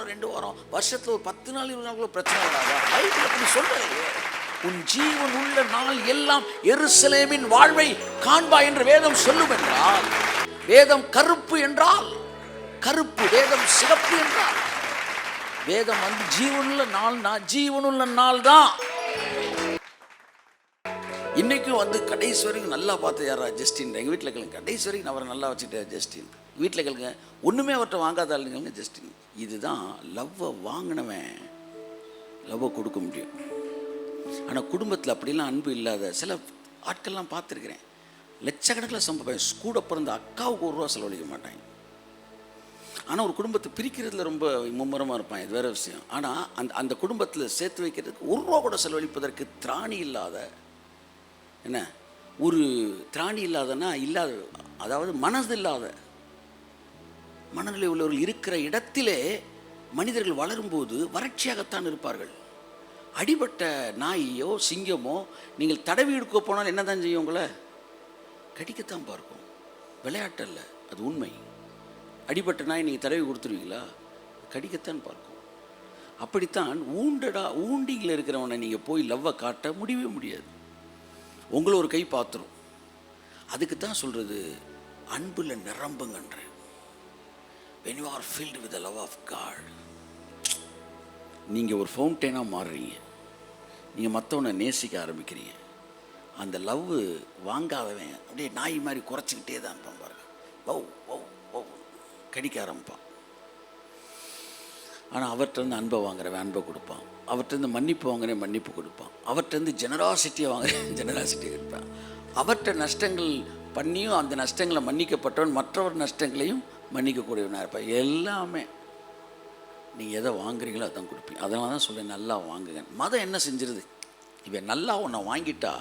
வாரம் 2 வாரம், வருஷத்தில் ஒரு 10 நாள் 20 நாள் பிரச்சனை வராதா? பைபிள் அப்படி சொல்லலையே. உன் ஜீவன் உள்ள நாள் எல்லாம் எருசலேமின் வாழ்வை காண்பா என்று வேதம் சொல்லும் என்றால், வேதம் கருப்பு என்றால் கருப்பு, வேதம் சிவப்பு என்றால், வேதம் வந்து ஜீவனுள்ள நாள்னா ஜீவனுள்ள நாள் தான். இன்னைக்கும் வந்து கடைசி வரைக்கும் நல்லா பார்த்து யாரா ஜஸ்டின், எங்கள் வீட்டில் கேளுங்க, கடைசி வரைக்கும் அவரை நல்லா வச்சுக்கிட்டே ஜஸ்டின். வீட்டில் கேளுங்க, ஒன்றுமே அவர்கிட்ட வாங்காத ஆளுங்க ஜஸ்டின். இதுதான் லவ்வை வாங்கினவன் லவ்வை கொடுக்க முடியும். ஆனால் குடும்பத்தில் அப்படிலாம் அன்பு இல்லாத சில ஆட்கள்லாம் பார்த்துருக்கிறேன். லட்சக்கணக்கில் சம்பாதிப்பேன், கூட பிறந்த அக்காவுக்கு 1 ரூபா செலவழிக்க மாட்டாங்க. ஆனால் ஒரு குடும்பத்தை பிரிக்கிறதுல ரொம்ப மும்முரமாக இருப்பான், இது வேறு விஷயம். ஆனால் அந்த குடும்பத்தில் சேர்த்து வைக்கிறதுக்கு 1 ரூபா கூட செலவழிப்பதற்கு திராணி இல்லாத, என்ன ஒரு திராணி இல்லாதன்னா இல்லாத, அதாவது மனது இல்லாத மனநிலை உள்ளவர்கள் இருக்கிற இடத்திலே மனிதர்கள் வளரும்போது வறட்சியாகத்தான் இருப்பார்கள். அடிபட்ட நாயோ சிங்கமோ நீங்கள் தடவி எடுக்க போனால் என்ன தான் செய்யும்? உங்களை கடிக்கத்தான் பார்க்கும். விளையாட்டல்ல, அது உண்மை. அடிபட்ட நாய் நீங்கள் தடவி கொடுத்துருவீங்களா? கடிக்கத்தான் பார்க்கும். அப்படித்தான் ஊண்டியில் இருக்கிறவனை நீங்கள் போய் லவ்வை காட்ட முடியவே முடியாது. உங்களை ஒரு கை பார்த்துரும். அதுக்கு தான் சொல்கிறது, அன்புல நிரம்புங்கன்ற. when you are filled with the love of God, நீங்கள் ஒரு ஃபவுண்டெயினாக மாறுறீங்க. நீங்கள் மற்றவனை நேசிக்க ஆரம்பிக்கிறீங்க. அந்த லவ் வாங்காதவன் அப்படியே நாய் மாதிரி குறைச்சிக்கிட்டே தான் இருப்பான் பாருங்க. வவ் வவ் வவ் கடிக்க ஆரம்பிப்பான். ஆனால் அவர்கிட்டருந்து அன்பை வாங்குறவன் அன்பை கொடுப்பான். அவர்கிட்டருந்து மன்னிப்பு வாங்குறேன் மன்னிப்பு கொடுப்பான். அவர்கிட்டருந்து ஜெனராசிட்டியை வாங்குறேன் ஜெனராசிட்டியை கொடுப்பான். அவர்கிட்ட நஷ்டங்கள் பண்ணியும் அந்த நஷ்டங்களை மன்னிக்கப்பட்டவன் மற்றவர் நஷ்டங்களையும் மன்னிக்கக்கூடியவனாக இருப்பான். எல்லாமே நீங்கள் எதை வாங்குறீங்களோ அதான் கொடுப்பீங்க. அதனால தான் சொல்கிறேன், நல்லா வாங்குங்க. மதம் என்ன செஞ்சிருது? இவன் நல்லா உன்னை வாங்கிட்டா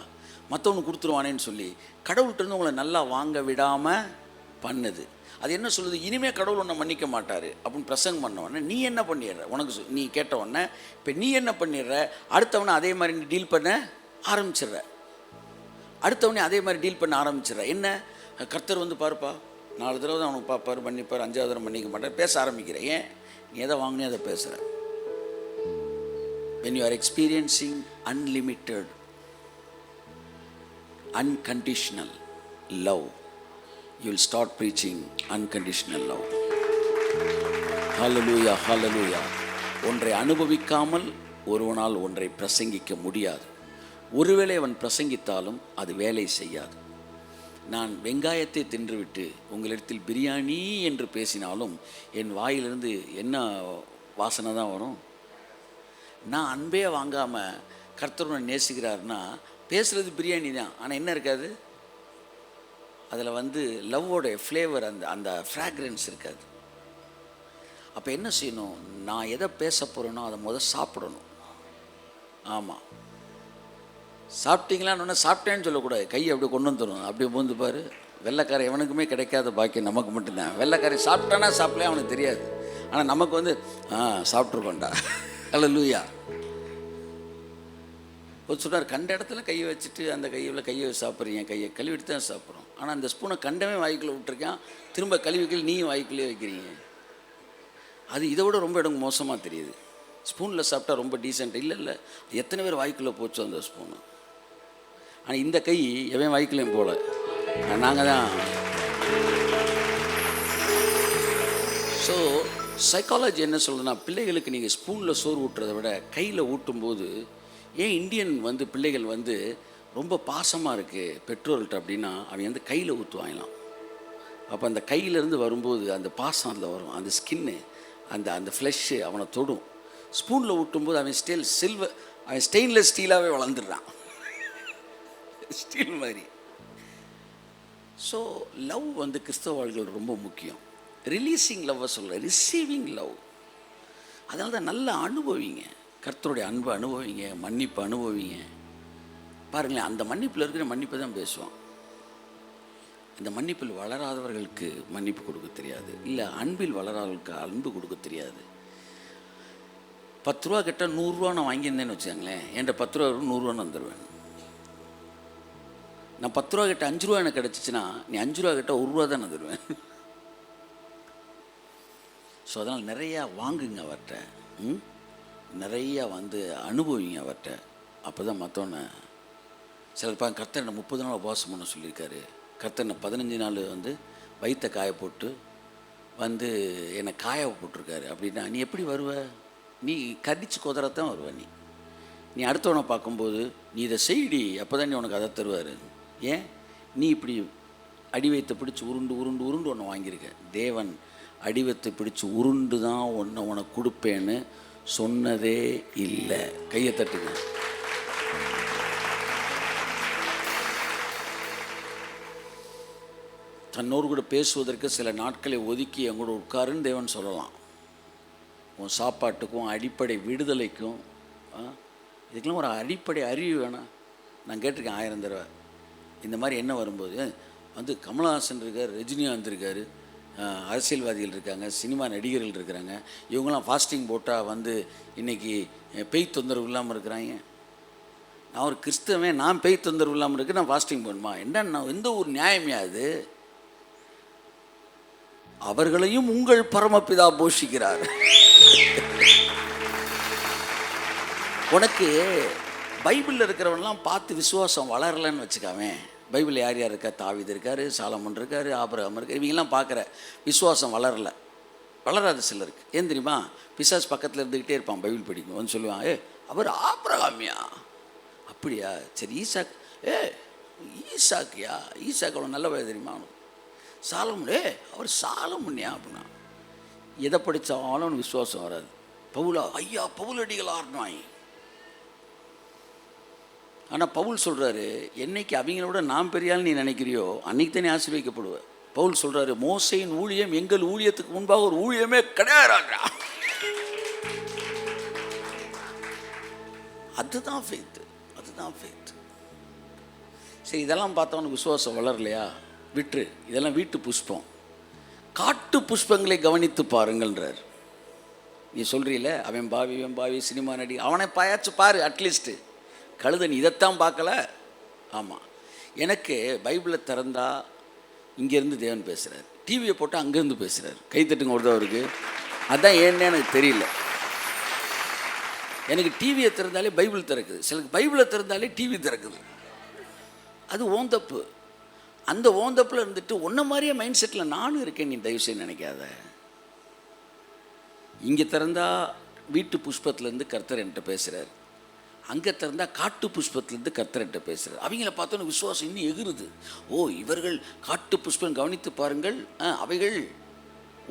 மற்றவனு கொடுத்துருவானேன்னு சொல்லி கடவுள்கிட்டருந்து உங்களை நல்லா வாங்க விடாமல் பண்ணுது. அது என்ன சொல்லுது? இனிமேல் கடவுள் உன்னை மன்னிக்க மாட்டார் அப்படின்னு பிரசங்கம் பண்ணவொடனே நீ என்ன பண்ணிடுற? உனக்கு நீ கேட்டவொடனே இப்போ நீ என்ன பண்ணிடுற? அடுத்தவனை அதே மாதிரி நீ டீல் பண்ண ஆரம்பிச்சிடுற. அடுத்தவனே அதே மாதிரி டீல் பண்ண ஆரம்பிச்சிடுற. என்ன கர்த்தர் வந்து பாருப்பா, 4 தடவை தான் அவனுக்கு பார்ப்பார், மன்னிப்பார், 5ஆவது தடவை மன்னிக்க மாட்டார், பேச ஆரம்பிக்கிறேன். ஏன்? நீ எதை வாங்கினே அதை பேசுகிற. when you are experiencing unlimited unconditional love, you will start preaching unconditional love. hallelujah hallelujah. ஒன்றை அனுபவிக்காமல் ஒருவனால் ஒன்றை பிரசங்கிக்க முடியாது. ஒருவேளை அவன் பிரசங்கித்தாலும் அது வேலை செய்யாது. நான் வெங்காயத்தை தின்றுவிட்டு உங்களிடத்தில் பிரியாணி என்று பேசினாலும் என் வாயிலிருந்து என்ன வாசனை தான் வரும்? நான் அன்பே வாங்காமல் கர்த்தருடன் நேசிக்கிறாருன்னா பேசுகிறது பிரியாணி தான், ஆனால் என்ன இருக்காது அதில் வந்து லவ்வோட ஃப்ளேவர், அந்த ஃப்ராக்ரன்ஸ் இருக்காது. அப்போ என்ன செய்யணும்? நான் எதை பேச போகிறேனோ அதை சாப்பிடணும். ஆமாம், சாப்பிட்டீங்களான்னு சாப்பிட்டேன்னு சொல்லக்கூடாது. கையை அப்படியே கொண்டு வந்துடும். அப்படியே பூந்து பாரு. வெள்ளைக்காரை எவனுக்குமே கிடைக்காத பாக்கியம் நமக்கு மட்டும்தான். வெள்ளைக்காரை சாப்பிட்டானா சாப்பிடல அவனுக்கு தெரியாது. ஆனால் நமக்கு வந்து சாப்பிட்ருக்கோண்டா. ஹல்லேலூயா. ஒரு சொல்கிறார், கண்ட இடத்துல கையை வச்சுட்டு அந்த கையை சாப்பிட்றீங்க, கையை கழுவிட்டு தான் சாப்பிட்றோம். ஆனால் அந்த ஸ்பூனை கண்டவே வாய்க்குள்ளே விட்டுருக்கேன், திரும்ப கழுவிக்கல் நீயும் வாய்க்குள்ளே வைக்கிறீங்க. அது இதை விட ரொம்ப எனக்கு மோசமாக தெரியுது. ஸ்பூனில் சாப்பிட்டா ரொம்ப டீசென்ட். இல்லை, எத்தனை பேர் வாய்க்குள்ளே போச்சோ அந்த ஸ்பூனு. ஆனால் இந்த கை எவன் வாய்க்குள்ளேயும் போல. நாங்கள் தான். ஸோ சைக்காலஜி என்ன சொல்லுதுன்னா, பிள்ளைகளுக்கு நீங்கள் ஸ்பூனில் சோறு ஊட்டுறதை விட கையில் ஊட்டும்போது, ஏன் இந்தியன் வந்து பிள்ளைகள் வந்து ரொம்ப பாசமாக இருக்குது பெற்றோர்கள்ட்ட அப்படின்னா, அவங்க கையில் ஊற்றுவாங்களாம். அப்போ அந்த கையிலேருந்து வரும்போது அந்த பாசம் அதில் வரும். அந்த ஸ்கின்னு, அந்த ஃப்ளெஷ்ஷு அவனை தொடும். ஸ்பூனில் ஊட்டும்போது அவன் ஸ்டெயின்லெஸ் ஸ்டீலாகவே வளர்ந்துடுறான், ஸ்டீல் மாதிரி. ஸோ லவ் வந்து கிறிஸ்தவ வாழ்க்கையில் ரொம்ப முக்கியம். ரிலீஸிங் லவ்வை சொல்ல, ரிசீவிங் லவ். அதனால தான் நல்லா அனுபவிங்க, கர்த்தருடைய அன்பை அனுபவிங்க, மன்னிப்பு அனுபவிங்க. பாருங்களேன், அந்த மன்னிப்பில் இருக்கிற மன்னிப்பை தான் பேசுவான். இந்த மன்னிப்பில் வளராதவர்களுக்கு மன்னிப்பு கொடுக்க தெரியாது. இல்லை, அன்பில் வளராதவர்களுக்கு அன்பு கொடுக்க தெரியாது. 10 ரூபா கேட்டால் 100 ரூபா நான் வாங்கியிருந்தேன்னு வச்சுக்கோங்களேன், என்கிட்ட 10 ரூபா 100 ரூபான்னு வந்துடுவேன். நான் 10 ரூபா கேட்டால் 5 ரூபா எனக்கு கிடச்சிச்சின்னா, நீ 5 ரூபா கேட்டால் 1 ரூபா தான் நான் தருவேன். ஸோ அதனால் நிறையா வாங்குங்க அவர்கிட்ட, நிறையா அனுபவிங்க அவர்கிட்ட. அப்போ தான் மற்றவனை சிலர் கர்த்தர் என்னை 30 நாள் உபவாசம் பண்ண சொல்லியிருக்காரு, கர்த்தர் என்னை 15 நாள் வயிற்ற காய போட்டு என்னை காய போட்டிருக்காரு அப்படின்னா நீ எப்படி வருவ? நீ கடிச்சு குதிரத்தான் வருவ. நீ அடுத்தவனை பார்க்கும்போது நீ இதை செய்டி, அப்போ தான் நீ உனக்கு அதை தருவார். ஏன் நீ இப்படி அடிவயத்தை பிடிச்சி உருண்டு உருண்டு உருண்டு ஒன்று வாங்கியிருக்க. தேவன் அடிவத்தை பிடிச்சி உருண்டு தான் உனக்கு கொடுப்பேன்னு சொன்னதே இல்லை. கையை தட்டுங்க. தன்னோடு கூட பேசுவதற்கு சில நாட்களை ஒதுக்கி எங்கூட உட்காருன்னு தேவன் சொல்லலாம். உன் சாப்பாட்டுக்கும் அடிப்படை விடுதலைக்கும் இதுக்கெல்லாம் ஒரு அடிப்படை அறிவு வேணாம். நான் கேட்டிருக்கேன் 1000 தடவை. இந்த மாதிரி என்ன வரும்போது கமலஹாசன் இருக்கார், ரஜினிகாந்த் இருக்கார், அரசியல்வாதிகள் இருக்காங்க, சினிமா நடிகர்கள் இருக்கிறாங்க, இவங்களாம் ஃபாஸ்டிங் போட்டால் இன்றைக்கி பெய் தொந்தரவு இல்லாமல் இருக்கிறாங்க. நான் ஒரு கிறிஸ்தவன், நான் பெய் தொந்தரவு இல்லாமல் இருக்கு, நான் ஃபாஸ்டிங் பண்ணுமா? என்ன எந்த ஒரு நியாயமே அது? அவர்களையும் உங்கள் பரமபிதா போஷிக்கிறார். உனக்கு பைபிளில் இருக்கிறவன்லாம் பார்த்து விசுவாசம் வளரலன்னு வச்சுக்காவேன். பைபிளில் யார் யார் இருக்கா? தாவீது இருக்கார், சாலமோன் இருக்கார், ஆபிரகாம் இருக்கார். இவங்கெல்லாம் பார்க்குற விசுவாசம் வளராது சிலருக்கு. ஏன் தெரியுமா? பிசாசு பக்கத்தில் இருந்துக்கிட்டே இருப்பான். பைபிள் படிக்கும் சொல்லுவான், அவர் ஆபிரகாமியா? அப்படியா? சரி, ஈசாக் ஈசாக்கியா? ஈசாக் அவ்வளோ நல்ல வயது தெரியுமா அவனுக்கு? சாலமோன் அவர் சாலமோன்யா அப்படின்னா எதை படித்தாலும் அவனுக்கு விசுவாசம் வராது. பவுலா? ஐயா பவுலடிகள் ஆடினாய். ஆனால் பவுல் சொல்கிறாரு, என்னைக்கு அவங்களோட நான் பெரியால் நீ நினைக்கிறியோ அன்னைக்கு தானே ஆசீர்வதிக்கப்படுவேன். பவுல் சொல்கிறாரு, மோசையின் ஊழியம் எங்கள் ஊழியத்துக்கு முன்பாக ஒரு ஊழியமே கிடையாது. அதுதான் ஃபெய்த்து, அதுதான் ஃபெய்த்து. சரி, இதெல்லாம் பார்த்தவனுக்கு விசுவாசம் வளரலையா? விட்டுரு. இதெல்லாம் வீட்டு புஷ்பம். காட்டு புஷ்பங்களை கவனித்து பாருங்கள்ன்றார். நீ சொல்கிறீல அவன் பாவி சினிமா நடி, அவனை பாயாச்சு பாரு. அட்லீஸ்ட்டு கழுதன் இதைத்தான் பார்க்கல. ஆமாம், எனக்கு பைபிளை திறந்தா இங்கேருந்து தேவன் பேசுகிறார், டிவியை போட்டால் அங்கேருந்து பேசுகிறார். கைத்தட்டுங்க ஒரு அவருக்கு. அதுதான் ஏன்னு எனக்கு தெரியல. எனக்கு டிவியை திறந்தாலே பைபிள் திறக்குது, சிலருக்கு பைபிளை திறந்தாலே டிவி திறக்குது. அது ஓந்தப்பு. அந்த ஓந்தப்பில் இருந்துட்டு ஒன்றை மாதிரியே மைண்ட் செட்டில் நானும் இருக்கேன். நீ தயவுசெய்து நினைக்காத. இங்கே திறந்தா வீட்டு புஷ்பத்துலேருந்து கர்த்தர் என்கிட்ட பேசுகிறார், அங்கே திறந்தால் காட்டு புஷ்பத்துலேருந்து கர்த்தர் என்கிட்ட பேசுகிறார். அவங்கள பார்த்தோன்னு விசுவாசம் இன்னும் எகுறுது. ஓ, இவர்கள் காட்டு புஷ்பம் கவனித்து பாருங்கள், அவைகள்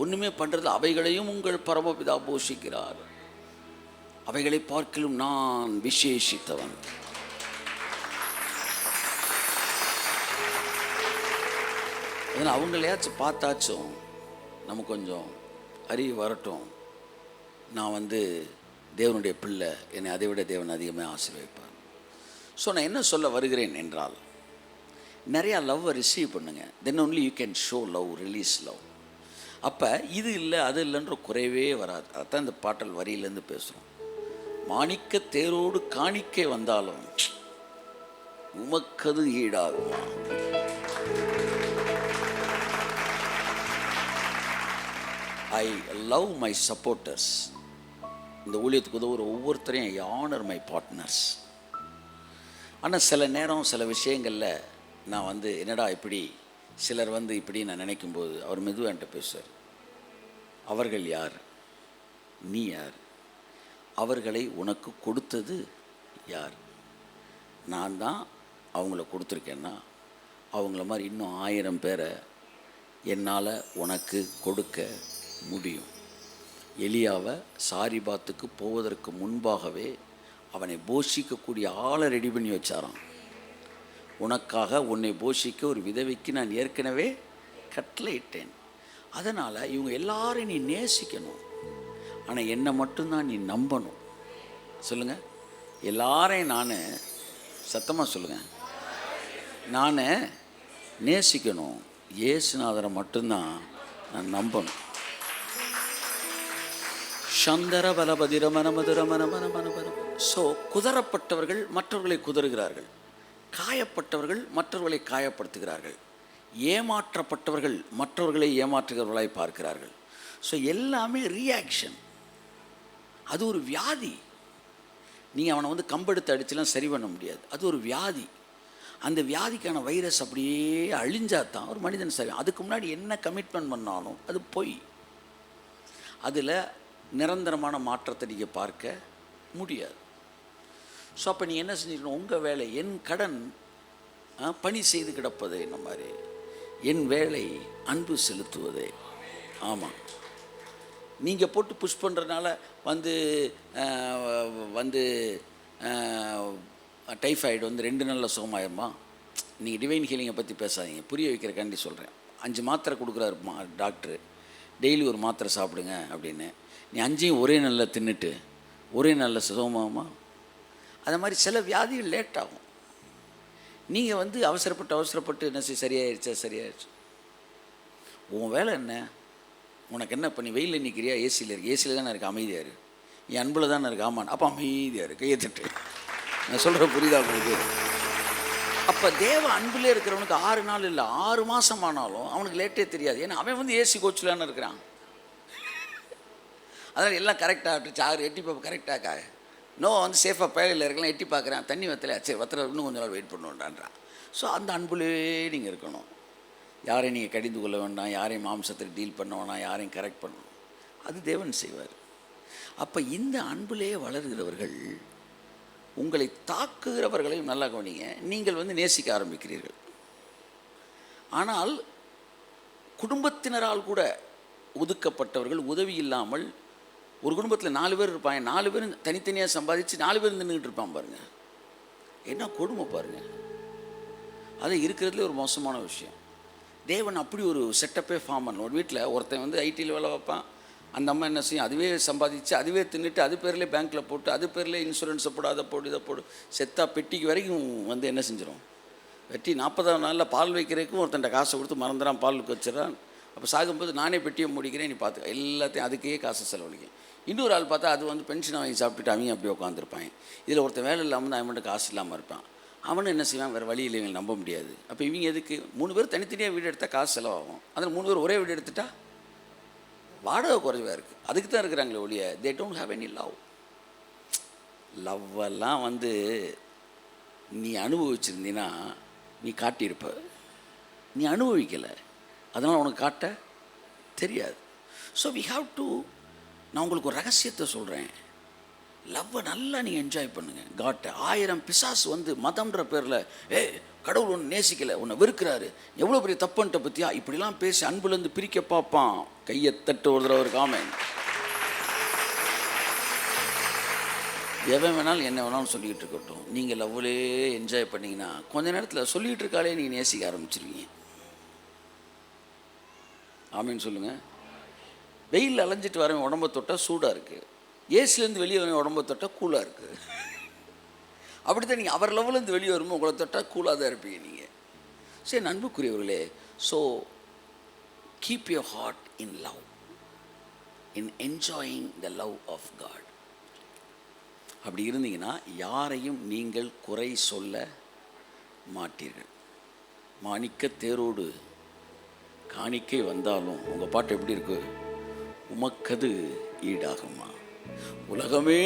ஒன்றுமே பண்ணுறது, அவைகளையும் உங்கள் பரமபிதா போஷிக்கிறார், அவைகளை பார்க்கலும் நான் விசேஷித்தவன். அதனால் அவங்களையாச்சும் பார்த்தாச்சும் நம்ம கொஞ்சம் அறிவு வரட்டும். நான் தேவனுடைய பிள்ளை, என்னை அதை விட தேவன் அதிகமாக ஆசீர்வதிப்பார். ஸோ நான் என்ன சொல்ல வருகிறேன் என்றால், நிறையா லவ்வை ரிசீவ் பண்ணுங்கள். Then only you can show love, release love. அப்போ இது இல்லை அது இல்லைன்ற குறைவே வராது. அதுதான் இந்த பாட்டல் வரியிலேருந்து பேசுகிறோம். மாணிக்க தேரோடு காணிக்கை வந்தாலும் உமக்கது ஈடாகுமா? I love my supporters. இந்த ஊழியத்துக்கு உதவுற ஒவ்வொருத்தரையும் ஐ ஆனர் மை பார்ட்னர்ஸ். ஆனால் சில நேரம் சில விஷயங்களில் நான் என்னடா இப்படி சிலர் இப்படி நான் நினைக்கும்போது அவர் மெதுவாக என்கிட்ட பேசுவார். அவர்கள் யார்? நீ யார்? அவர்களை உனக்கு கொடுத்தது யார்? நான் தான் அவங்கள கொடுத்துருக்கேன்னா அவங்கள மாதிரி இன்னும் 1000 பேரை என்னால் உனக்கு கொடுக்க முடியும். எலியாவை சாரிபாத்துக்கு போவதற்கு முன்பாகவே அவனை போஷிக்கக்கூடிய ஆளை ரெடி பண்ணி வச்சாராம். உனக்காக உன்னை போஷிக்க ஒரு விதவைக்கு நான் ஏற்கனவே கட்டளையிட்டேன். அதனால் இவங்க எல்லாரையும் நீ நேசிக்கணும், ஆனால் என்னை மட்டும்தான் நீ நம்பணும். சொல்லுங்கள், எல்லாரையும் நான் சத்தமாக சொல்லுங்கள், நான் நேசிக்கணும், இயேசுநாதரை மட்டும்தான் நான் நம்பணும். சந்தர பலபதிர மனமதுர மனமனமனமனம். ஸோ குதறப்பட்டவர்கள் மற்றவர்களை குதறுகிறார்கள், காயப்பட்டவர்கள் மற்றவர்களை காயப்படுத்துகிறார்கள், ஏமாற்றப்பட்டவர்கள் மற்றவர்களை ஏமாற்றுகிறவர்களாய் பார்க்கிறார்கள். ஸோ எல்லாமே ரியாக்ஷன். அது ஒரு வியாதி. நீங்கள் அவனை வந்து கம்பெடுத்து அடிச்சுலாம் சரி பண்ண முடியாது. அது ஒரு வியாதி. அந்த வியாதிக்கான வைரஸ் அப்படியே அழிஞ்சாதான் ஒரு மனிதன் சரி. அதுக்கு முன்னாடி என்ன கமிட்மெண்ட் பண்ணாலும் அது பொய். அதில் நிரந்தரமான மாற்றத்தை நீங்கள் பார்க்க முடியாது. ஸோ அப்போ நீங்கள் என்ன செஞ்சுக்கணும்? உங்கள் வேலை, என் கடன் பணி செய்து கிடப்பது, இந்த மாதிரி என் வேலை அன்பு செலுத்துவதே. ஆமாம், நீங்கள் போட்டு புஷ் பண்ணுறதுனால வந்து டைஃபாய்டு வந்து 2 நாளில் சுகமாயிருமா? நீங்கள் டிவைன் ஹீலிங்கை பற்றி பேசாதீங்க, புரிய வைக்கிறக்காண்டி சொல்கிறேன். 5 மாத்திரை கொடுக்குறாருமா டாக்டரு, டெய்லி ஒரு மாத்திரை சாப்பிடுங்க அப்படின்னு. நீ 5ஐயும் ஒரே நாளில் தின்னுட்டு ஒரே நாளில் சுகமாகுமா? அது மாதிரி சில வியாதிகள் லேட் ஆகும். நீங்கள் வந்து அவசரப்பட்டு என்ன சரியாயிடுச்சு. உன் வேலை என்ன? உனக்கு என்ன பண்ணி வெயிலில் நிற்கிறியா? ஏசியில் இருக்கு. ஏசியில் தானே இருக்குது, அமைதியாக இருக்குது. என் அன்பில் தானே இருக்குது. ஆமாம், அப்போ அமைதியாக இருக்குது, கையை தட்டு. நான் சொல்கிற புரியுதா உங்களுக்கு? அப்போ தேவ அன்பில் இருக்கிறவனுக்கு 6 நாள் இல்லை 6 மாதம் ஆனாலும் அவனுக்கு லேட்டே தெரியாது. ஏன்னா அவன் வந்து ஏசி கோச்சிலான்னு இருக்கிறான். அதனால் எல்லாம் கரெக்டாக சார் எட்டி பார்ப்ப கரெக்டாக வந்து சேஃபாக பேலையில் இருக்கலாம். எட்டி பார்க்குறேன், தண்ணி வத்தலை, சரி வத்தலை, இன்னும் கொஞ்சம் நாள் வெயிட் பண்ணுவோன்றான். ஸோ அந்த அன்புலே நீங்கள் இருக்கணும். யாரையும் நீங்கள் கடிந்து கொள்ள வேண்டாம், யாரையும் மாம்சத்தில் டீல் பண்ண வேண்டாம், யாரையும் கரெக்ட் பண்ணணும். அது தேவன் செய்வார். அப்போ இந்த அன்புலேயே வளர்கிறவர்கள் உங்களை தாக்குகிறவர்களையும் நல்லா கவனிங்க, நீங்கள் வந்து நேசிக்க ஆரம்பிக்கிறீர்கள். ஆனால் குடும்பத்தினரால் கூட ஒதுக்கப்பட்டவர்கள், உதவி இல்லாமல் ஒரு குடும்பத்தில் 4 பேர் இருப்பாங்க, 4 பேர் தனித்தனியாக சம்பாதிச்சு 4 பேர் நின்றுக்கிட்டு இருப்பான் பாருங்கள். என்ன கொடுமை பாருங்கள். அது இருக்கிறதுல ஒரு மோசமான விஷயம். தேவன் அப்படி ஒரு செட்டப்பே ஃபார்ம் பண்ணணும். ஒரு வீட்டில் ஒருத்தன் வந்து ஐடியில் வேலை வைப்பான், அந்த அம்மா என்ன செய்யும்? அதுவே சம்பாதிச்சு அதுவே தின்னுட்டு அது பேர்லேயே பேங்க்கில் போட்டு அது பேர்லேயே இன்சூரன்ஸை போடு, அதை போடு, இதை போடு, செத்தா பெட்டிக்கு வரைக்கும் வந்து என்ன செஞ்சிடும்? வெட்டி 40ஆவது நாளில் பால் வைக்கிறதுக்கும் ஒருத்தன்ட்ட காசை கொடுத்து மறந்துடான், பாலுக்கு வச்சிடறான். அப்போ சாகும்போது நானே பெட்டியை முடிக்கிறேன், நீ பார்த்துக்க, எல்லாத்தையும் அதுக்கே காசு செலவழிக்கும். இன்னொரு ஆள் பார்த்தா அது வந்து பென்ஷன் வாங்கி சாப்பிட்டுட்டு அவங்க அப்படி உட்காந்துருப்பாங்க. இதில் ஒருத்தன் வேலை இல்லாமல் தான் அவன்கிட்ட காசு இல்லாமல் இருப்பான். அவனு என்ன செய்வான்? வேறு வழி இல்லை, இவங்க நம்ப முடியாது. அப்போ இவங்க எதுக்கு? 3 பேர் தனித்தனியாக வீடு எடுத்தால் காசு செலவாகும். அதில் 3 பேர் ஒரே வீடு எடுத்துட்டா வாடகை குறைவாக இருக்குது. அதுக்கு தான் இருக்கிறாங்களே ஒழிய they don't have any love. லவ்வெல்லாம் வந்து நீ அனுபவிச்சிருந்தீன்னா நீ காட்டியிருப்ப. நீ அனுபவிக்கலை, அதனால் உனக்கு காட்ட தெரியாது. So we have to. நான் உங்களுக்கு ஒரு ரகசியத்தை சொல்கிறேன். லவ்வை நல்லா நீங்கள் என்ஜாய் பண்ணுங்கள். காட்டை 1000 பிசாசு வந்து மதம்ன்ற பேரில் கடவுள் ஒன்று நேசிக்கலை, உன்னை வெறுக்கிறாரு, எவ்வளோ பெரிய தப்புன்ட்ட பற்றியா இப்படிலாம் பேசி அன்புலேருந்து பிரிக்க பார்ப்பான். கையை தட்டு ஒரு தடவை ஒரு காமெண்ட். எவன் வேணாலும் என்ன வேணாலும் சொல்லிக்கிட்டு இருக்கட்டும், நீங்கள் லவ்விலே என்ஜாய் பண்ணிங்கன்னா கொஞ்ச நேரத்தில் சொல்லிகிட்டு இருக்காலே நீங்கள் நேசிக்க ஆரம்பிச்சிருவீங்க. ஆமீன்னு சொல்லுங்கள். வெயில் அலைஞ்சிட்டு வரவன் உடம்பை தொட்டால் சூடாக இருக்குது, ஏசிலேருந்து வெளியே வரவன் உடம்பை தொட்டால் கூலாக இருக்குது. அப்படி தான் நீங்கள் அவர் லெவலேருந்து வெளியே வரும்போது உங்களை தொட்டால் கூலாக தான் இருப்பீங்க நீங்கள். சரி நண்புக்குரியவர்களே, so keep your heart in love, in enjoying the love of God. அப்படி இருந்தீங்கன்னா யாரையும் நீங்கள் குறை சொல்ல மாட்டீர்கள். மாணிக்க தேரோடு காணிக்கை வந்தாலும் உங்கள் பாட்டு எப்படி இருக்கு? உமக்கது ஈடாகுமா? உலகமே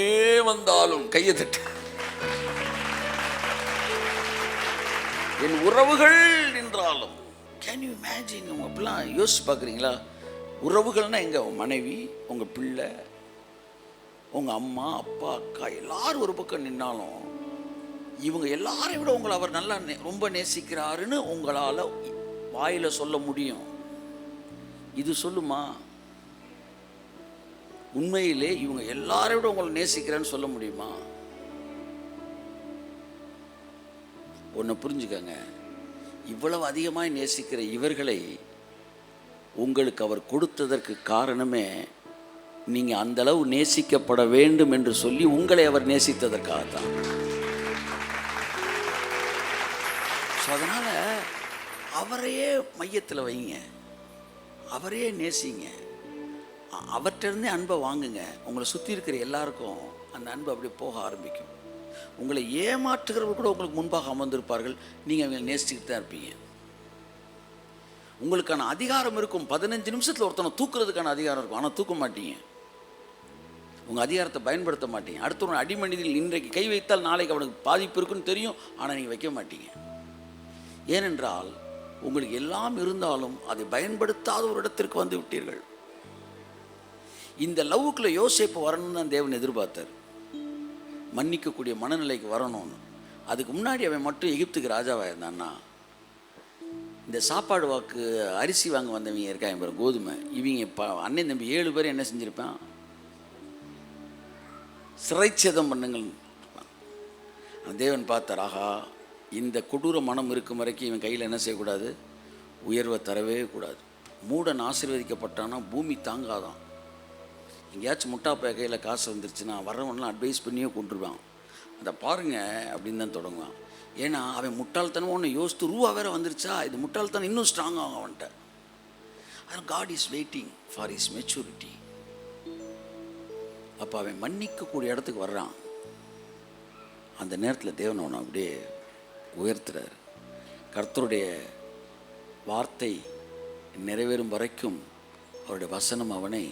வந்தாலும் கையை தட்டு. என் உறவுகள் நின்றாலும். Can you imagine? உங்கள் அப்படிலாம் யோசிச்சு பார்க்குறீங்களா? உறவுகள்னால் எங்கே? உங்கள் மனைவி, உங்கள் பிள்ளை, உங்கள் அம்மா, அப்பா, அக்கா எல்லாரும் ஒரு பக்கம் நின்னாலும் இவங்க எல்லாரையும் விட உங்களை அவர் நல்லா ரொம்ப நேசிக்கிறாருன்னு உங்களால் வாயில் சொல்ல முடியும். இது சொல்லுமா? உண்மையிலே இவங்க எல்லாரையும் விட உங்களை நேசிக்கிறேன்னு சொல்ல முடியுமா? ஒன்று புரிஞ்சுக்கங்க, இவ்வளவு அதிகமாக நேசிக்கிற இவர்களை உங்களுக்கு அவர் கொடுத்ததற்கு காரணமே நீங்கள் அந்தளவு நேசிக்கப்பட வேண்டும் என்று சொல்லி உங்களை அவர் நேசித்ததற்காகத்தான். ஸோ அதனால் அவரையே மையத்தில் வைங்க, அவரையே நேசிங்க, அவர்கிட்டருந்தே அன்பை வாங்குங்க. உங்களை சுற்றி இருக்கிற எல்லாருக்கும் அந்த அன்பு அப்படியே போக ஆரம்பிக்கும். உங்களை ஏமாற்றுகிறவர்கள் கூட உங்களுக்கு முன்பாக அமர்ந்திருப்பார்கள், நீங்கள் அவங்களை நேசிச்சுக்கிட்டு தான் இருப்பீங்க. உங்களுக்கான அதிகாரம் இருக்கும். 15 நிமிஷத்தில் ஒருத்தனை தூக்குறதுக்கான அதிகாரம் இருக்கும். ஆனால் தூக்க மாட்டீங்க. உங்கள் அதிகாரத்தை பயன்படுத்த மாட்டீங்க. அடுத்த அடிமனிதில் இன்றைக்கு கை வைத்தால் நாளைக்கு அவனுக்கு பாதிப்பு இருக்குன்னு தெரியும். ஆனால் நீங்கள் வைக்க மாட்டீங்க. ஏனென்றால் உங்களுக்கு எல்லாம் இருந்தாலும் அதை பயன்படுத்தாத ஒரு இடத்திற்கு வந்து விட்டீர்கள். இந்த லவ்வுக்குள்ளே யோசேப்பு வரணும்னு தான் தேவன் எதிர்பார்த்தார். மன்னிக்கக்கூடிய மனநிலைக்கு வரணும்னு. அதுக்கு முன்னாடி அவன் மட்டும் எகிப்துக்கு ராஜாவாக இருந்தான்னா, இந்த சாப்பாடு வாக்கு அரிசி வாங்க வந்தவங்க இருக்காங்க பாரு, கோதுமை, இவங்க அண்ணன் தம்பி 7 பேர் என்ன செஞ்சுருப்பான்? சிறைச்சேதம் பண்ணுங்கள். தேவன் பார்த்தார், ஆகா, இந்த கொடூர மனம் இருக்கும் வரைக்கும் இவன் கையில் என்ன செய்யக்கூடாது? உயர்வை தரவே கூடாது. மூடன் ஆசீர்வதிக்கப்பட்டான்னா பூமி தாங்காதான். எங்கேயாச்சும் முட்டாப்பைய கையில் காசு வந்துருச்சுன்னா வர்றவன்லாம் அட்வைஸ் பண்ணியே கொண்டுருவான். அதை பாருங்க அப்படின்னு தான் தொடங்குவான். ஏன்னா அவன் முட்டாள்தனம் ஒன்று யோசித்து ரூபா வேற வந்துருச்சா, இது முட்டாள்தனம் இன்னும் ஸ்ட்ராங் ஆகும் அவன்கிட்ட. அதனால் God is waiting for his maturity. அப்போ அவன் மன்னிக்கக்கூடிய இடத்துக்கு வர்றான். அந்த நேரத்தில் தேவன் அவனை அப்படியே உயர்த்துறார். கர்த்தருடைய வார்த்தை நிறைவேறும் வரைக்கும் அவருடைய வசனம் அவனை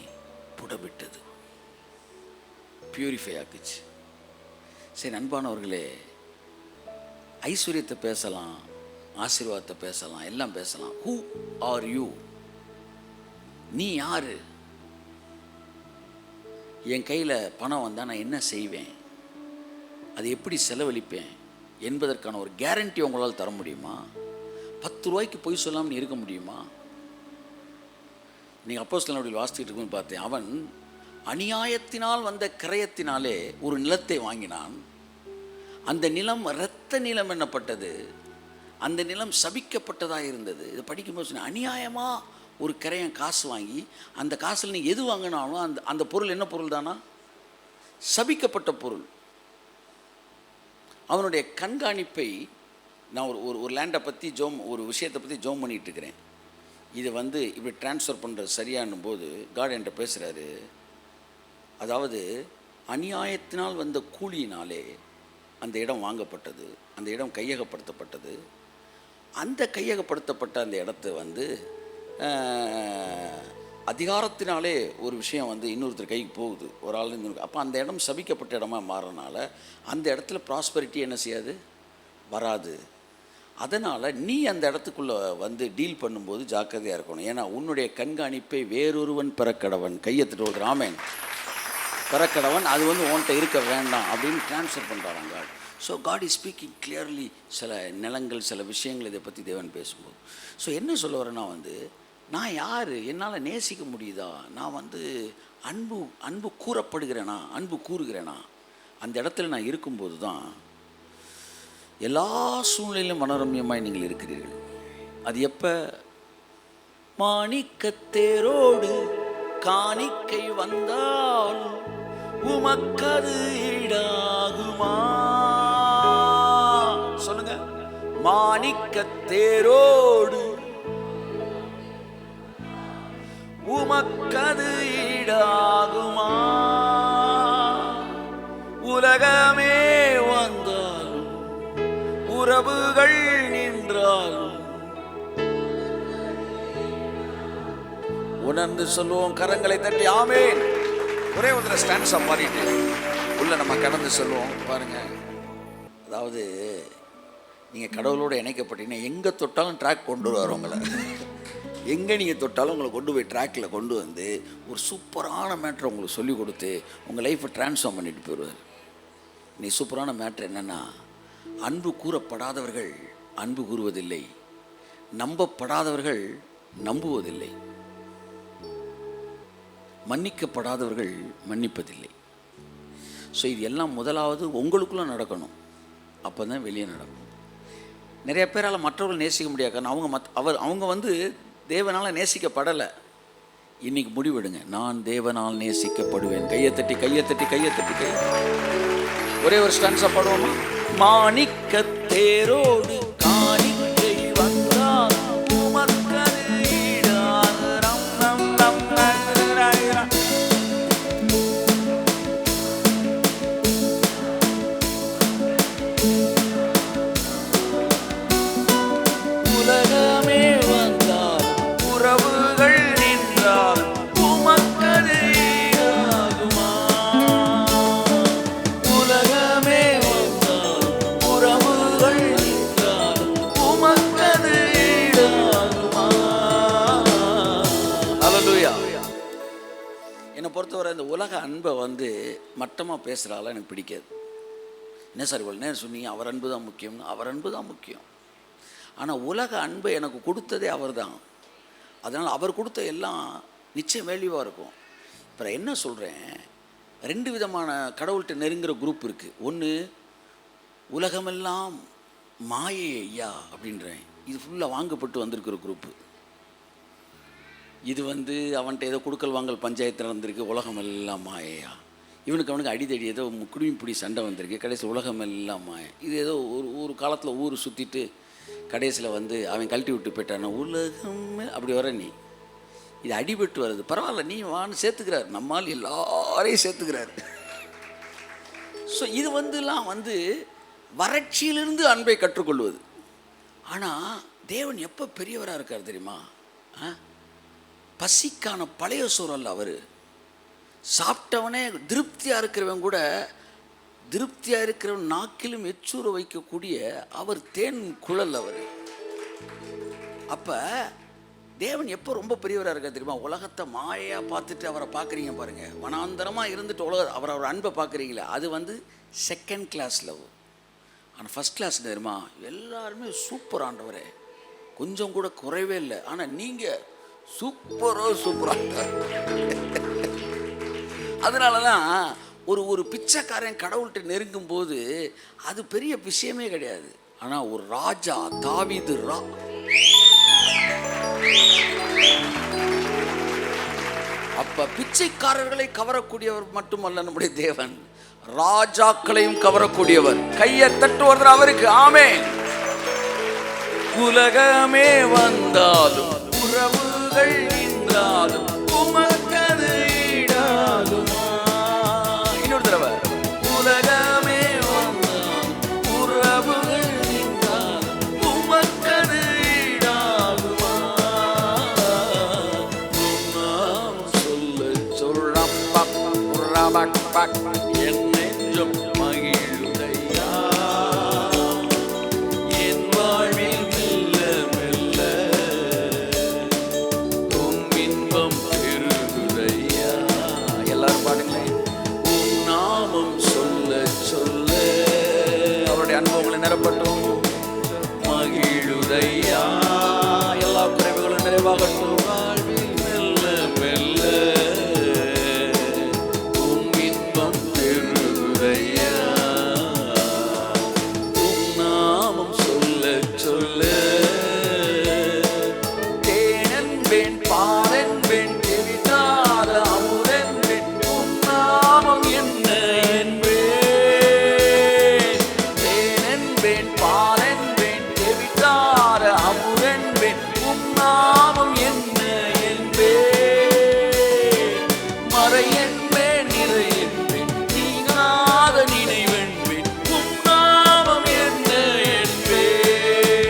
புடவிட்டது, பியூரிஃபை ஆக்குச்சு. சரி அன்பானவர்களே, ஐஸ்வர்யத்தை பேசலாம், ஆசீர்வாதத்தை பேசலாம், எல்லாம் பேசலாம். Who are you? நீ யாரு? என் கையில் பணம் வந்தால் நான் என்ன செய்வேன், அதை எப்படி செலவழிப்பேன் என்பதற்கான ஒரு கேரண்டி உங்களால் தர முடியுமா? 10 ரூபாய்க்கு பொய் சொல்லாமல் இருக்க முடியுமா? நீங்கள் அப்போஸ்தலர்கள் வாசித்துட்டு இருக்குன்னு பார்த்தேன். அவன் அநியாயத்தினால் வந்த கிரயத்தினாலே ஒரு நிலத்தை வாங்கினான். அந்த நிலம் இரத்த நிலம் என்னப்பட்டது. அந்த நிலம் சபிக்கப்பட்டதாக இருந்தது. இதை படிக்கும்போது சொன்னேன், அநியாயமாக ஒரு கிரயம் காசு வாங்கி அந்த காசில் நீ எது வாங்கினாலும் அந்த பொருள் என்ன பொருள் தானா? சபிக்கப்பட்ட பொருள். அவனுடைய கண்காணிப்பை நான் ஒரு லேண்டை பற்றி ஒரு விஷயத்தை பற்றி ஜோம் பண்ணிகிட்டு இருக்கிறேன். இதை இப்படி ட்ரான்ஸ்ஃபர் பண்ணுறது சரியானும் போது காட் என்கிட்ட பேசுகிறாரு. அதாவது அநியாயத்தினால் வந்த கூலியினாலே அந்த இடம் வாங்கப்பட்டது, அந்த இடம் கையகப்படுத்தப்பட்டது. அந்த கையகப்படுத்தப்பட்ட அந்த இடத்த அதிகாரத்தினாலே ஒரு விஷயம் இன்னொருத்தர் கைக்கு போகுது, ஒரு ஆள் இன்னொரு. அப்போ அந்த இடம் சபிக்கப்பட்ட இடமா மாறனால அந்த இடத்துல ப்ராஸ்பரிட்டி என்ன செய்யாது, வராது. அதனால் நீ அந்த இடத்துக்குள்ளே டீல் பண்ணும்போது ஜாக்கிரதையாக இருக்கணும். ஏன்னா உன்னுடைய கண்காணிப்பை வேறொருவன் பெறக்கடவன், கையெழுத்துட்டு ஒரு ராமன் பெறக்கடவன், அது உன்கிட்ட இருக்க வேண்டாம் அப்படின்னு ட்ரான்ஸ்ஃபர் பண்ணுறாங்க. So God is speaking clearly. சில நிலங்கள், சில விஷயங்கள் இதை பற்றி தேவன் பேசும்போது. ஸோ என்ன சொல்ல வரேன்னா, நான் யார், என்னால் நேசிக்க முடியுதா, நான் அன்பு கூறப்படுகிறேனா, அன்பு கூறுகிறேனா, அந்த இடத்துல நான் இருக்கும்போது தான் எல்லா சூழ்நிலையிலும் மனோரம்யமாய் நீங்கள் இருக்கிறீர்கள். அது எப்போ? மாணிக்கத்தேரோடு காணிக்கை வந்தால் உமக்கது ஈடாகுமா? சொல்லுங்க. மாணிக்கத்தேரோடு உமக்கது ஈடாகுமா? உலகமே வந்தாலும் உறவுகள் நின்றாலும் உணர்ந்து சொல்லுவோம். கரங்களை தட்டி ஆமென். ஒரே ஒரு ஸ்டாண்ட்ஸ் மாறிட்டு உள்ள நம்ம கடந்து சொல்லுவோம். பாருங்க, அதாவது நீங்கள் கடவுளோடு இணைக்கப்பட்டீங்கன்னா எங்கே தொட்டாலும் ட்ராக் கொண்டு வருவார் உங்களை. எங்கே நீங்கள் தொட்டாலும் உங்களை கொண்டு போய் ட்ராக்கில் கொண்டு ஒரு சூப்பரான மேட்ரை உங்களுக்கு சொல்லிக் கொடுத்து உங்கள் லைஃப்பை ட்ரான்ஸ்ஃபார்ம் பண்ணிட்டு போயிடுவார். நீ சூப்பரான மேட்ரு என்னென்னா, அன்பு கூறப்படாதவர்கள் அன்பு கூறுவதில்லை, நம்பப்படாதவர்கள் நம்புவதில்லை, மன்னிக்கப்படாதவர்கள் மன்னிப்பதில்லை. ஸோ இது எல்லாம் முதலாவது உங்களுக்குள்ளே நடக்கணும். அப்போ தான் வெளியே நடக்கும். நிறைய பேரால் மற்றவர்கள் நேசிக்க முடியாது. அவங்க தேவனால் நேசிக்கப்படலை. இன்றைக்கி முடிவெடுங்க, நான் தேவனால் நேசிக்கப்படுவேன். கையை தட்டி கையை தட்டி கையை தட்டி கையை. ஒரே ஒரு ஸ்டான்ஸாக பாடுவோமா? மாணிக்கத்தேரோடு காணிக்கை வந்தால் உமக்கது ஈடாகுமா? உலகமே வந்தால் பொறுத்தவரை இந்த உலக அன்பை மட்டமாக பேசுகிறால எனக்கு பிடிக்காது. என்ன சார் இவ்வளோ நேரம் சொன்னீங்க, அவர் அன்பு தான் முக்கியம்னு. அவர் அன்பு தான் முக்கியம். ஆனால் உலக அன்பை எனக்கு கொடுத்ததே அவர் தான். அதனால் அவர் கொடுத்த எல்லாம் நிச்சயம் வேல்யூவாக இருக்கும். இப்போ என்ன சொல்கிறேன், 2 விதமான கடவுள்கிட்ட நெருங்குற குரூப் இருக்குது. ஒன்று உலகமெல்லாம் மாயை ஐயா அப்படின்றேன். இது ஃபுல்லாக வாங்கப்பட்டு வந்திருக்கிற குரூப்பு. இது அவன்கிட்ட ஏதோ கொடுக்கல் வாங்கல் பஞ்சாயத்து நடந்திருக்கு, உலகமெல்லாம் மாயையா. அவனுக்கு அடித்தடி ஏதோ குடிமிப்பிடி சண்டை வந்திருக்கு, கடைசியில் உலகமெல்லாம் மாயா. இது ஏதோ ஒரு காலத்தில் ஊர் சுற்றிட்டு கடைசியில் அவன் கழட்டி விட்டு போயிட்டான உலகம் அப்படி வர. நீ இது அடிபட்டு வருது, பரவாயில்ல நீ வான்னு சேர்த்துக்கிறார். நம்மால் எல்லாரையும் சேர்த்துக்கிறார். ஸோ இது எல்லாம் வறட்சியிலிருந்து அன்பை கற்றுக்கொள்வது. ஆனால் தேவன் எப்போ பெரியவராக இருக்கார் தெரியுமா? பசிக்கான பழைய சூழல் அவர். சாப்பிட்டவனே திருப்தியாக இருக்கிறவன் கூட, திருப்தியாக இருக்கிறவன் நாக்கிலும் எச்சூற வைக்கக்கூடிய அவர் தேன் குழல் அவர். அப்போ தேவன் எப்போ ரொம்ப பெரியவராக இருக்கார் தெரியுமா? உலகத்தை மாயையாக பார்த்துட்டு அவரை பார்க்குறீங்க பாருங்கள், வனாந்தரமாக இருந்துட்டு அவர் அன்பை பார்க்குறீங்களே, அது செகண்ட் கிளாஸ் லவ். ஆனால் ஃபஸ்ட் கிளாஸ் தெரியுமா? எல்லாருமே சூப்பர் ஆண்டவரே, கொஞ்சம் கூட குறைவே இல்லை. ஆனால் நீங்கள் சூப்பராக. அதனால தான் ஒரு பிச்சைக்காரன் கடவுள்கிட்ட நெருங்கும் போது அது பெரிய விஷயமே கிடையாது. ஆனால் ஒரு ராஜா தாவீது அப்ப பிச்சைக்காரர்களை கவரக்கூடியவர் மட்டுமல்ல நம்முடைய தேவன், ராஜாக்களையும் கவரக்கூடியவர். கையை தட்டுவதற்கு அவருக்கு ஆமென். உலகமே வந்தாலும் உறவுகள் நின்றாலும் உமக்கது ஈடாகுமா. இன்னொரு தடவை, உலகமே வந்தாலும் உறவுகள் நின்றாலும் உமக்கது ஈடாகுமா. சொல்ல சொல்லம் என் நெஞ்சம் மகிழுதையா. என் வாழ்வில் மெல்ல மெல்ல உம் இன்பம் பெருகுதையா. எல்லாரும் பாடுங்களேன். உம் நாமம் சொல்ல சொல்ல அவருடைய அனுபவங்களை நிரப்பட்டும். மகிழுதையா, எல்லா குறைவுகளும் நிறைவாகட்டும். வாழ்வில் மெல்ல மெல்ல உம் இன்பம் பெருகுதையா. உம் நாமம் சொல்ல சொல்ல தேனென்பேன் பாலென்பேன் தெவிட்டாத அமுதென்பேன் உம் நாமம் என்ன என்பேன். தேனென்பேன் பாலென்பேன் தெவிட்டாத அமுதென்பேன் உம் நாமம் என்ன என்பேன். மறையென்பேன் நிறையென்பேன் நீங்காத நினைவென்பேன் உம் நாமம் என்ன என்பேன்.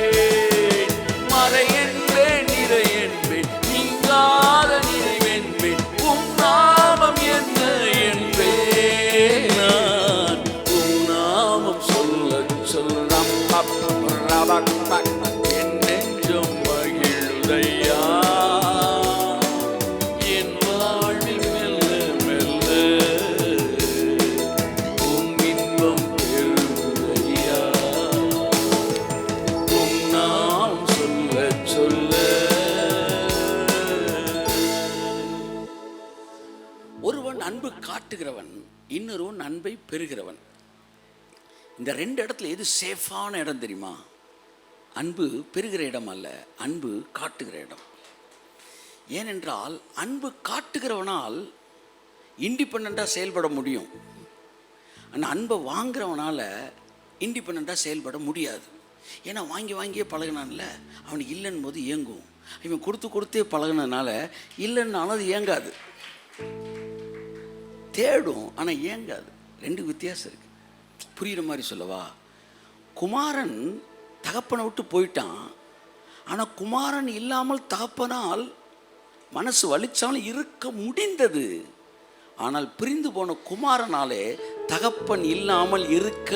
மறையென்பேன் நிறையென்பேன் நீங்காத நினைவென்பேன் உம் நாமம் என்ன என்பேன். நான் உம் நாமம் சொல்ல சொல்ல என் நெஞ்சம் மகிழுதையா. என் வாழ்வில் மெல்ல மெல்ல உம் இன்பம் பெருகுதையா. உம் நாமம் சொல்ல சொல்ல. ஒருவன் அன்பு காட்டுகிறவன், இன்னொருவன் அன்பை பெறுகிறவன். இந்த 2 இடத்துல எது சேஃபான இடம் தெரியுமா? அன்பு பெறுகிற இடம் அல்ல, அன்பு காட்டுகிற இடம். ஏனென்றால் அன்பு காட்டுகிறவனால் இண்டிபெண்ட்டாக செயல்பட முடியும். ஆனால் அன்பை வாங்குறவனால் இண்டிபெண்ட்டாக செயல்பட முடியாது. ஏன்னா வாங்கி வாங்கியே பழகினான்ல, அவனுக்கு இல்லைன்னு போது இயங்கும். இவன் கொடுத்தே பழகினதுனால இல்லைன்னாலும் அது இயங்காது, தேடும் ஆனால் இயங்காது. 2 வித்தியாசம் இருக்குது. புரிகிற மாதிரி சொல்லவா? குமாரன் தகப்பனை விட்டு போயிட்டான். ஆனால் குமாரன் இல்லாமல் தகப்பனால் மனசு வலிச்சாலும் இருக்க முடிந்தது. ஆனால் பிரிந்து போன குமாரனாலே தகப்பன் இல்லாமல் இருக்க